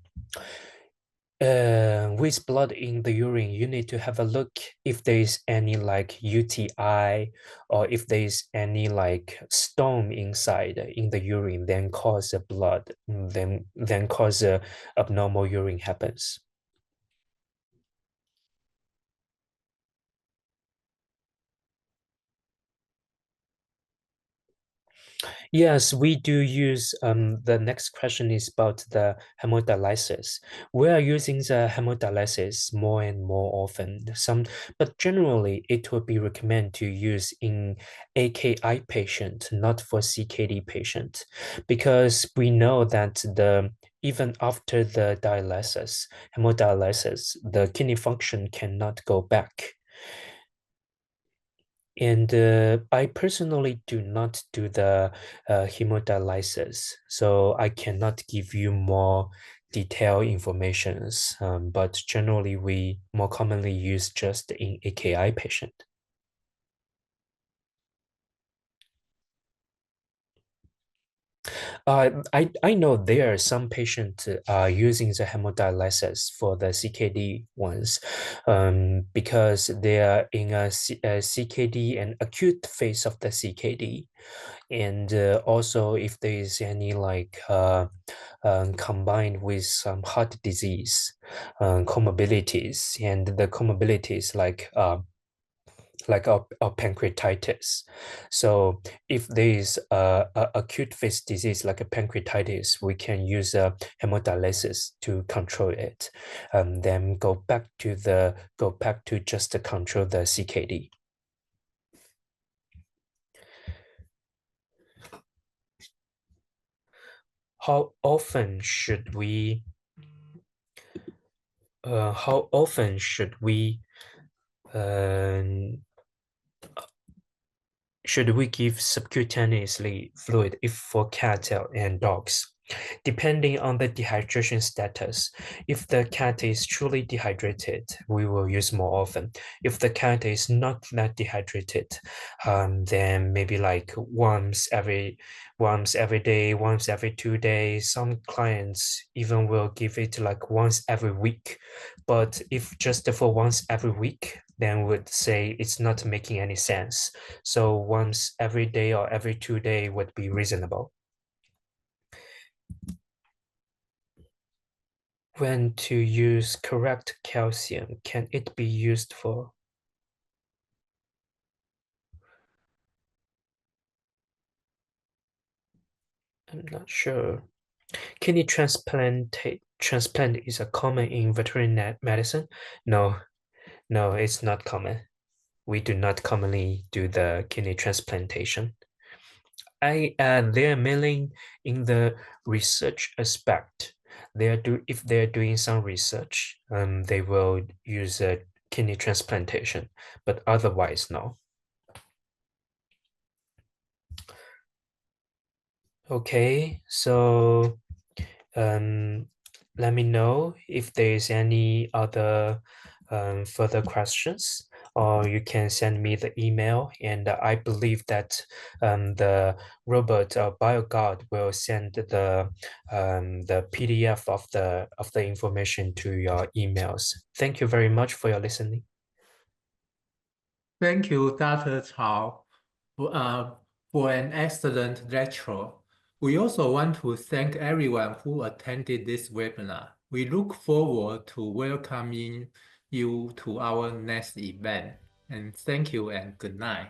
[SPEAKER 2] with blood in the urine, you need to have a look if there is any like UTI or if there is any like stone inside in the urine, then cause the blood, then cause abnormal urine happens. Yes, we do use, the next question is about the hemodialysis. We are using the hemodialysis more and more often. But generally it would be recommended to use in AKI patient, not for CKD patient, because we know that even after the hemodialysis, the kidney function cannot go back. And I personally do not do the hemodialysis, so I cannot give you more detailed informations. But generally, we more commonly use just in AKI patient. I know there are some patients using the hemodialysis for the CKD ones because they are in a CKD and acute phase of the CKD. And also if there is any like combined with some heart disease comorbidities, and the comorbidities like a pancreatitis. So if there is a acute phase disease like a pancreatitis, we can use a hemodialysis to control it, then go back to just to control the CKD. How often should we give subcutaneously fluid if for cats and dogs? Depending on the dehydration status, if the cat is truly dehydrated, we will use more often. If the cat is not that dehydrated, then maybe like once every day, once every 2 days. Some clients even will give it like once every week. But if just for once every week, then would say it's not making any sense. So once every day or every 2 days would be reasonable. When to use correct calcium, can it be used for? I'm not sure. Kidney transplant is a common in veterinary medicine? No, it's not common. We do not commonly do the kidney transplantation. They're mainly in the research aspect. If they're doing some research, they will use a kidney transplantation, but otherwise, no. Okay, so let me know if there's any other further questions, or you can send me the email, and I believe that the robot Bioguard will send the PDF of the information to your emails. Thank you very much for your listening.
[SPEAKER 1] Thank you, Dr. Cao, for an excellent lecture. We also want to thank everyone who attended this webinar. We look forward to welcoming you to our next event. And thank you and good night.